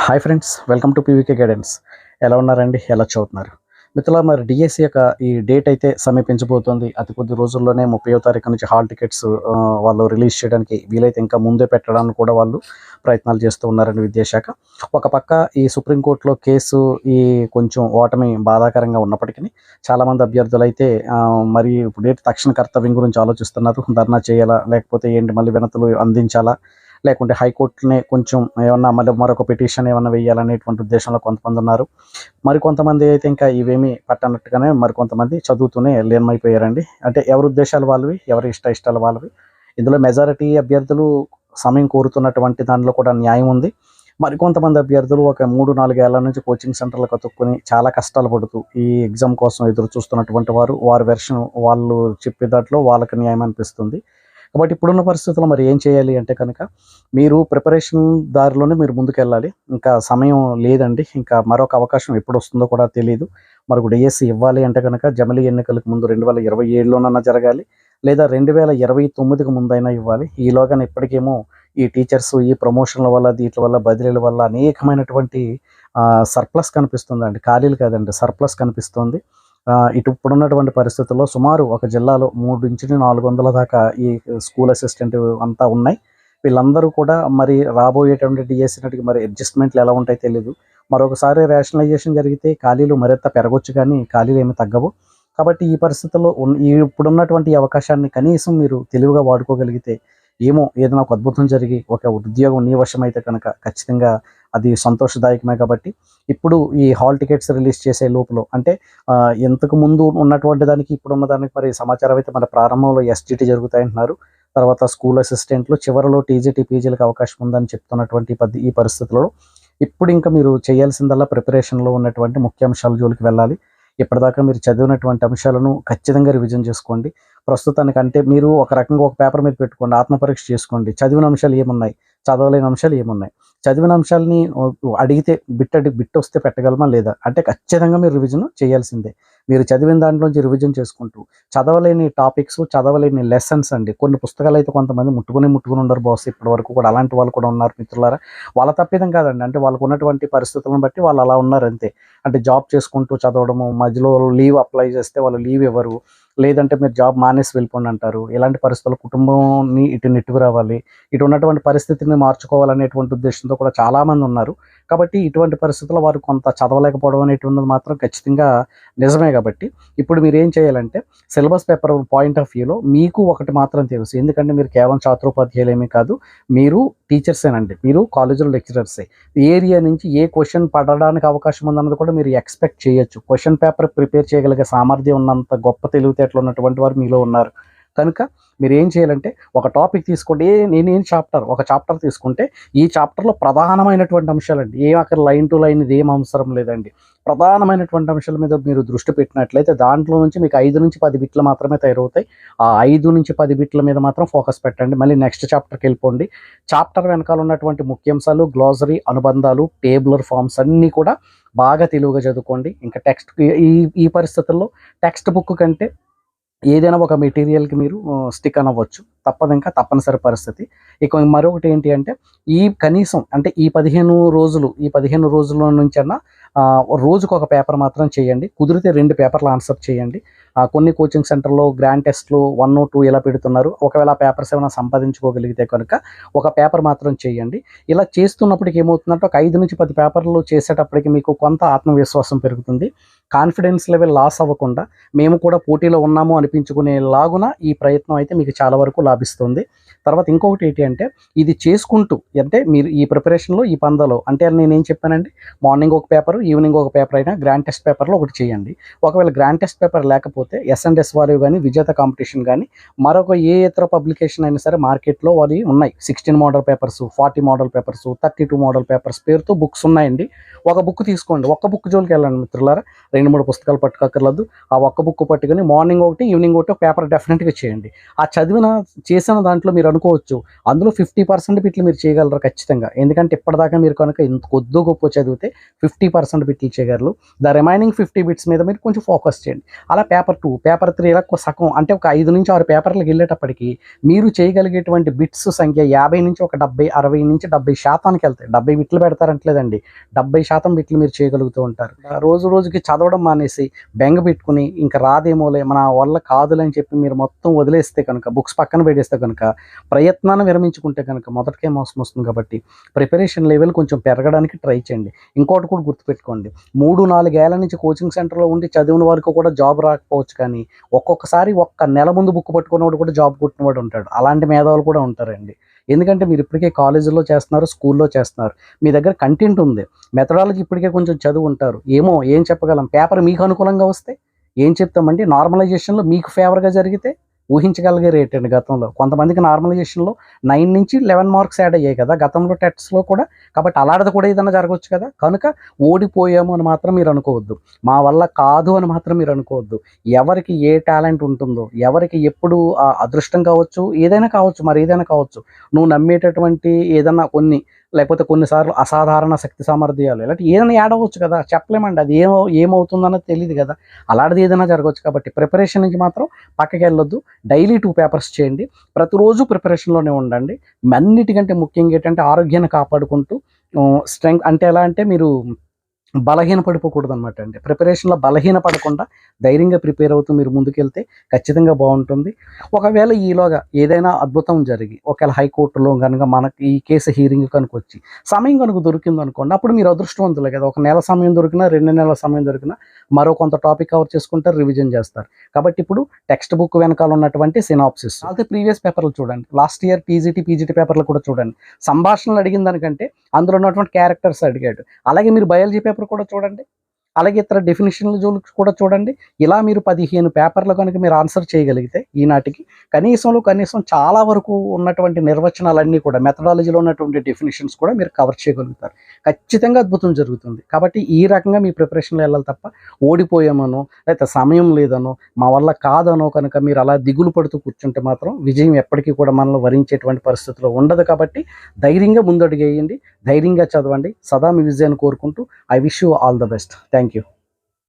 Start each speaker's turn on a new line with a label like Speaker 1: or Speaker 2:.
Speaker 1: Hi friends, welcome to PVK guidance. ఎలా ఉన్నారండి? ఎలా చదువుతున్నారు మిత్రులారా? మరి డిఎస్సి యొక్క ఈ డేట్ అయితే సమీపించబోతోంది. అతి కొద్ది రోజుల్లోనే 30వ తారీఖు నుంచి హాల్ టికెట్స్ వాళ్ళు రిలీజ్ చేయడానికి, వీలైతే ఇంకా ముందే పెట్టడానికి కూడా వాళ్ళు ప్రయత్నాలు చేస్తూ ఉన్నారండి విద్యాశాఖ. ఒక పక్క ఈ సుప్రీంకోర్టులో కేసు ఈ కొంచెం ఓటమి బాధాకరంగా ఉన్నప్పటికీ చాలామంది అభ్యర్థులు అయితే మరి ఇప్పుడు తక్షణ కర్తవ్యం గురించి ఆలోచిస్తున్నారు. ధర్నా చేయాలా, లేకపోతే ఏంటి, మళ్ళీ వినతులు అందించాలా, లేకుంటే హైకోర్టునే కొంచెం ఏమన్నా మళ్ళీ మరొక పిటిషన్ ఏమన్నా వేయాలనేటువంటి ఉద్దేశంలో కొంతమంది ఉన్నారు. మరి కొంతమంది అయితే ఇంకా ఇవేమీ పట్టనట్టుగానే మరికొంతమంది చదువుతూనే లీనమైపోయారండి. అంటే ఎవరి ఉద్దేశాలు వాళ్ళవి, ఎవరి ఇష్టాలు వాళ్ళవి. ఇందులో మెజారిటీ అభ్యర్థులు సమయం కోరుతున్నటువంటి దానిలో కూడా న్యాయం ఉంది. మరికొంతమంది అభ్యర్థులు ఒక 3-4 ఏళ్ల నుంచి కోచింగ్ సెంటర్లకు అతుక్కుని చాలా కష్టాలు పడుతూ ఈ ఎగ్జామ్ కోసం ఎదురు చూస్తున్నటువంటి వారి వెర్షన్ వాళ్ళు చెప్పే దాంట్లో వాళ్ళకి న్యాయం అనిపిస్తుంది. కాబట్టి ఇప్పుడున్న పరిస్థితుల్లో మరి ఏం చేయాలి అంటే కనుక, మీరు ప్రిపరేషన్ దారిలోనే మీరు ముందుకెళ్ళాలి. ఇంకా సమయం లేదండి. ఇంకా మరొక అవకాశం ఎప్పుడు వస్తుందో కూడా తెలియదు. మరొక డిఎస్సి ఇవ్వాలి అంటే కనుక జమిలీ ఎన్నికలకు ముందు 2027లోనన్నా జరగాలి, లేదా 2029కి ముందైనా ఇవ్వాలి. ఈలోగానే ఇప్పటికేమో ఈ టీచర్స్ ఈ ప్రమోషన్ల వల్ల, వీటి వల్ల, బదిలీల వల్ల అనేకమైనటువంటి సర్ప్లస్ కనిపిస్తుందండి. ఖాళీలు కాదండి, సర్ప్లస్ కనిపిస్తుంది. ఇప్పుడున్నటువంటి పరిస్థితుల్లో సుమారు ఒక జిల్లాలో 300-400 దాకా ఈ స్కూల్ అసిస్టెంట్ అంతా ఉన్నాయి. వీళ్ళందరూ కూడా మరి రాబోయేటువంటి డిఎస్సి నాటికి మరి అడ్జస్ట్మెంట్లు ఎలా ఉంటాయో తెలీదు. మరొకసారి రేషనలైజేషన్ జరిగితే ఖాళీలు మరింత పెరగొచ్చు, కానీ ఖాళీలు ఏమి తగ్గవు. కాబట్టి ఈ పరిస్థితుల్లో ఇప్పుడున్నటువంటి అవకాశాన్ని కనీసం మీరు తెలివిగా వాడుకోగలిగితే, ఏదైనా ఒక అద్భుతం జరిగి ఒక ఉద్యోగం నీ వశం అయితే కనుక ఖచ్చితంగా అది సంతోషదాయకమే. కాబట్టి ఇప్పుడు ఈ హాల్ టికెట్స్ రిలీజ్ చేసే లోపల, అంటే ఇంతకు ముందు ఉన్నటువంటి దానికి ఇప్పుడున్న దానికి మరి సమాచారం అయితే మన ప్రారంభంలో ఎస్జిటి జరుగుతాయంటున్నారు. తర్వాత స్కూల్ అసిస్టెంట్లు, చివరిలో టీజీటీ పీజీలకు అవకాశం ఉందని చెప్తున్నటువంటి ఈ పరిస్థితుల్లో ఇప్పుడు ఇంకా మీరు చేయాల్సిందల్లా ప్రిపరేషన్లో ఉన్నటువంటి ముఖ్యాంశాల జోలికి వెళ్ళాలి. ఇప్పటిదాకా మీరు చదివినటువంటి అంశాలను ఖచ్చితంగా రివిజన్ చేసుకోండి. ప్రస్తుతానికి అంటే మీరు ఒక రకంగా ఒక పేపర్ మీద పెట్టుకోండి, ఆత్మపరీక్ష చేసుకోండి. చదివిన అంశాలు ఏమున్నాయి, చదవలేని అంశాలు ఏమున్నాయి, చదివిన అంశాలని అడిగితే బిట్ వస్తే పెట్టగలమా లేదా అంటే ఖచ్చితంగా మీరు రివిజన్ చేయాల్సిందే. మీరు చదివిన దాంట్లోంచి రివిజన్ చేసుకుంటూ, చదవలేని టాపిక్స్, చదవలేని లెసన్స్ అండి. కొన్ని పుస్తకాలు అయితే కొంతమంది ముట్టుకుని ఉండరు బాస్, ఇప్పటి వరకు కూడా అలాంటి వాళ్ళు కూడా ఉన్నారు మిత్రులారా. వాళ్ళ తప్పిదం కాదండి, అంటే వాళ్ళకు ఉన్నటువంటి పరిస్థితులను బట్టి వాళ్ళు అలా ఉన్నారు అంతే. అంటే జాబ్ చేసుకుంటూ చదవడము, మధ్యలో లీవ్ అప్లై చేస్తే వాళ్ళు లీవ్ ఇవ్వరు, లేదంటే మీరు జాబ్ మానేసి వెళ్ళిపోండి అంటారు. ఇలాంటి పరిస్థితుల్లో కుటుంబాన్ని నెట్టుకు రావాలి, ఇటు ఉన్నటువంటి పరిస్థితిని మార్చుకోవాలనేటువంటి ఉద్దేశంతో కూడా చాలామంది ఉన్నారు. కాబట్టి ఇటువంటి పరిస్థితుల్లో వారు కొంత చదవలేకపోవడం అనేటువంటిది మాత్రం ఖచ్చితంగా నిజమే. కాబట్టి ఇప్పుడు మీరు ఏం చేయాలంటే, సిలబస్ పేపర్ పాయింట్ ఆఫ్ వ్యూలో మీకు ఒకటి మాత్రం తెలుసు. ఎందుకంటే మీరు కేవలం ఛాత్రోపాధ్యాయులేమీ కాదు, మీరు టీచర్సేనండి, మీరు కాలేజీలో లెక్చరర్సే. ఏరియా నుంచి ఏ క్వశ్చన్ పడడానికి అవకాశం ఉందన్నది కూడా మీరు ఎక్స్పెక్ట్ చేయొచ్చు. క్వశ్చన్ పేపర్ ప్రిపేర్ చేయగలిగే సామర్థ్యం ఉన్నంత గొప్ప తెలివితేటలు ఉన్నటువంటి వారు మీలో ఉన్నారు. కనుక మీరు ఏం చేయాలంటే, ఒక టాపిక్ తీసుకోండి. ఒక చాప్టర్ తీసుకుంటే ఈ చాప్టర్లో ప్రధానమైనటువంటి అంశాలండి, అక్కడ లైన్ టు లైన్ ఇది ఏం అవసరం లేదండి. ప్రధానమైనటువంటి అంశాల మీద మీరు దృష్టి పెట్టినట్లయితే దాంట్లో నుంచి మీకు 5-10 బిట్లు మాత్రమే తయారవుతాయి. ఆ 5-10 బిట్ల మీద మాత్రం ఫోకస్ పెట్టండి. మళ్ళీ నెక్స్ట్ చాప్టర్కి వెళ్ళిపోండి. చాప్టర్ వెనకాల ఉన్నటువంటి ముఖ్యాంశాలు, గ్లాసరీ, అనుబంధాలు, టేబులర్ ఫామ్స్ అన్నీ కూడా బాగా తెలివిగా చదువుకోండి. ఇంకా ఈ పరిస్థితుల్లో టెక్స్ట్ బుక్ కంటే ఏదైనా ఒక మెటీరియల్కి మీరు స్టిక్ అనవచ్చు, ఇంకా తప్పనిసరి పరిస్థితి. ఇక మరొకటి ఏంటి అంటే, కనీసం అంటే ఈ 15 రోజుల నుంచన్నా రోజుకు ఒక పేపర్ మాత్రం చేయండి. కుదిరితే 2 పేపర్లు ఆన్సర్ చేయండి. కొన్ని కోచింగ్ సెంటర్లో గ్రాండ్ టెస్ట్లు 1, 2 ఇలా పెడుతున్నారు. ఒకవేళ ఆ పేపర్స్ ఏమైనా సంపాదించుకోగలిగితే కనుక ఒక పేపర్ మాత్రం చేయండి. ఇలా చేస్తున్నప్పటికి ఏమవుతుందంటే, ఒక 5-10 పేపర్లు చేసేటప్పటికి మీకు కొంత ఆత్మవిశ్వాసం పెరుగుతుంది. కాన్ఫిడెన్స్ లెవెల్ లాస్ అవ్వకుండా మేము కూడా పోటీలో ఉన్నాము అనిపించుకునేలాగున ఈ ప్రయత్నం అయితే మీకు చాలా వరకు లాభిస్తుంది. తర్వాత ఇంకొకటి ఏంటి అంటే, ఇది చేసుకుంటూ, అంటే మీరు ఈ ప్రిపరేషన్లో ఈ పందలో, అంటే నేనేం చెప్పానండి, మార్నింగ్ ఒక పేపర్, ఈవినింగ్ ఒక పేపర్ అయినా గ్రాండ్ టెస్ట్ పేపర్లో ఒకటి చేయండి. ఒకవేళ గ్రాండ్ టెస్ట్ పేపర్ లేకపోతే S&S వారు కానీ, విజేత కాంపిటీషన్ కానీ, మరొక ఏ ఇతర పబ్లికేషన్ అయినా సరే మార్కెట్లో అవి ఉన్నాయి. 16 model papers, 40 model papers, 32 model papers పేరుతో బుక్స్ ఉన్నాయండి. ఒక బుక్ తీసుకోండి, ఒక్క బుక్ జోలికి వెళ్ళండి మిత్రులారా. 2-3 పుస్తకాలు పట్టుకోక్కర్లేదు. ఆ ఒక్క బుక్ పట్టుకుని మార్నింగ్ ఒకటి, ఈవినింగ్ ఒకటి ఒక పేపర్ డెఫినెట్గా చేయండి. చేసిన దాంట్లో మీరు అనుకోవచ్చు, అందులో 50% బిట్లు మీరు చేయగలరు ఖచ్చితంగా. ఎందుకంటే ఇప్పటిదాకా మీరు కనుక ఇంత కొద్దో గొప్పో చదివితే 50% బిట్లు చేయగలరు. ద రిమైనింగ్ 50 బిట్స్ మీద మీరు కొంచెం ఫోకస్ చేయండి. అలా పేపర్ 2, పేపర్ 3 ఇలా సగం అంటే ఒక 5 నుంచి 6 పేపర్లకు వెళ్ళేటప్పటికి మీరు చేయగలిగేటువంటి బిట్స్ సంఖ్య 50 నుంచి ఒక 70, 60 నుంచి 70% వెళ్తాయి. 70 బిట్లు పెడతారంటలేదండి, 70% బిట్లు మీరు చేయగలుగుతూ ఉంటారు. రోజు రోజుకి చదవడం మానేసి బెంగ పెట్టుకుని ఇంకా రాదేమోలే మన వల్ల కాదులే అని చెప్పి మీరు మొత్తం వదిలేస్తే కనుక, బుక్స్ పక్కన పెట్టేస్తే కనుక, ప్రయత్నాన్ని విరమించుకుంటే కనుక మొదటికే మోసం వస్తుంది. కాబట్టి ప్రిపరేషన్ లెవెల్ కొంచెం పెరగడానికి ట్రై చేయండి. ఇంకోటి కూడా గుర్తుపెట్టుకోండి, 3-4 ఏళ్ల నుంచి కోచింగ్ సెంటర్లో ఉండి చదివిన వారికి కూడా జాబ్ రాకపోవచ్చు, కానీ ఒక్కొక్కసారి ఒక్క నెల ముందు బుక్ పట్టుకున్నవాడు కూడా జాబ్ కొట్టినవాడు ఉంటాడు. అలాంటి మేధావులు కూడా ఉంటారండి. ఎందుకంటే మీరు ఇప్పటికే కాలేజీలో చేస్తున్నారు, స్కూల్లో చేస్తున్నారు, మీ దగ్గర కంటెంట్ ఉంది, మెథడాలజీ ఇప్పటికే కొంచెం చదువు ఉంటారు. ఏం చెప్పగలం, పేపర్ మీకు అనుకూలంగా వస్తే ఏం చెప్తామండి, నార్మలైజేషన్లో మీకు ఫేవర్గా జరిగితే ఊహించగలిగే రేట్ అండి. గతంలో కొంతమందికి నార్మలైజేషన్లో 9 నుంచి 11 మార్క్స్ యాడ్ అయ్యాయి కదా గతంలో టెస్ట్స్లో కూడా. కాబట్టి అలాంటిది కూడా ఏదైనా జరగవచ్చు కదా. కనుక ఓడిపోయాము అని మాత్రం మీరు అనుకోవద్దు, మా వల్ల కాదు అని మాత్రం మీరు అనుకోవద్దు. ఎవరికి ఏ టాలెంట్ ఉంటుందో, ఎవరికి ఎప్పుడు అదృష్టం కావచ్చు, ఏదైనా కావచ్చు, మరి ఏదైనా కావచ్చు, నువ్వు నమ్మేటటువంటి ఏదన్నా లేకపోతే కొన్నిసార్లు అసాధారణ శక్తి సామర్థ్యాలు ఇలాంటి ఏదైనా యాడ్ అవ్వచ్చు కదా, చెప్పలేమండి. అది ఏమవుతుందన్నది తెలియదు కదా. అలాంటిది ఏదైనా జరగవచ్చు. కాబట్టి ప్రిపరేషన్ నుంచి మాత్రం పక్కకి వెళ్ళొద్దు. డైలీ 2 పేపర్స్ చేయండి. ప్రతిరోజు ప్రిపరేషన్లోనే ఉండండి. అన్నిటికంటే ముఖ్యంగా ఏంటంటే ఆరోగ్యాన్ని కాపాడుకుంటూ స్ట్రెంగ్త్ అంటే ఎలా అంటే మీరు బలహీన పడిపోకూడదు అనమాట అండి. ప్రిపరేషన్లో బలహీన పడకుండా ధైర్యంగా ప్రిపేర్ అవుతూ మీరు ముందుకెళ్తే ఖచ్చితంగా బాగుంటుంది. ఒకవేళ ఈలోగా ఏదైనా అద్భుతం జరిగి ఒకవేళ హైకోర్టులో కనుక మనకి ఈ కేసు హీరింగ్ కనుక వచ్చి సమయం కనుక దొరికింది అనుకోండి, అప్పుడు మీరు అదృష్టవంతులే కదా. 1 నెల సమయం దొరికినా, 2 నెలల సమయం దొరికినా మరో కొంత టాపిక్ కవర్ చేసుకుంటారు, రివిజన్ చేస్తారు. కాబట్టి ఇప్పుడు టెక్స్ట్ బుక్ వెనకాల ఉన్నటువంటి సినాప్సిస్ అయితే ప్రీవియస్ పేపర్లు చూడండి, లాస్ట్ ఇయర్ పీజీటీ పేపర్లు కూడా చూడండి. సంభాషణలు అడిగిన దానికంటే అందులో ఉన్నటువంటి క్యారెక్టర్స్ అడిగాడు. అలాగే మీరు బయాలజీ పేపర్ కూడా చూడండి, అలాగే ఇతర డెఫినిషన్ల జోలికి కూడా చూడండి. ఇలా మీరు 15 పేపర్లు కనుక మీరు ఆన్సర్ చేయగలిగితే ఈనాటికి కనీసం చాలా వరకు ఉన్నటువంటి నిర్వచనాలన్నీ కూడా, మెథడాలజీలో ఉన్నటువంటి డెఫినిషన్స్ కూడా మీరు కవర్ చేయగలుగుతారు. ఖచ్చితంగా అద్భుతం జరుగుతుంది. కాబట్టి ఈ రకంగా మీ ప్రిపరేషన్లో వెళ్ళాలి తప్ప ఓడిపోయామనో లేకపోతే సమయం లేదనో మా వల్ల కాదనో కనుక మీరు అలా దిగులు పడుతూ కూర్చుంటే మాత్రం విజయం ఎప్పటికీ కూడా మనల్ని వరించేటువంటి పరిస్థితిలో ఉండదు. కాబట్టి ధైర్యంగా ముందడుగేయండి, ధైర్యంగా చదవండి. సదా మీ విజయాన్ని కోరుకుంటూ I wish you all the best. Thank you.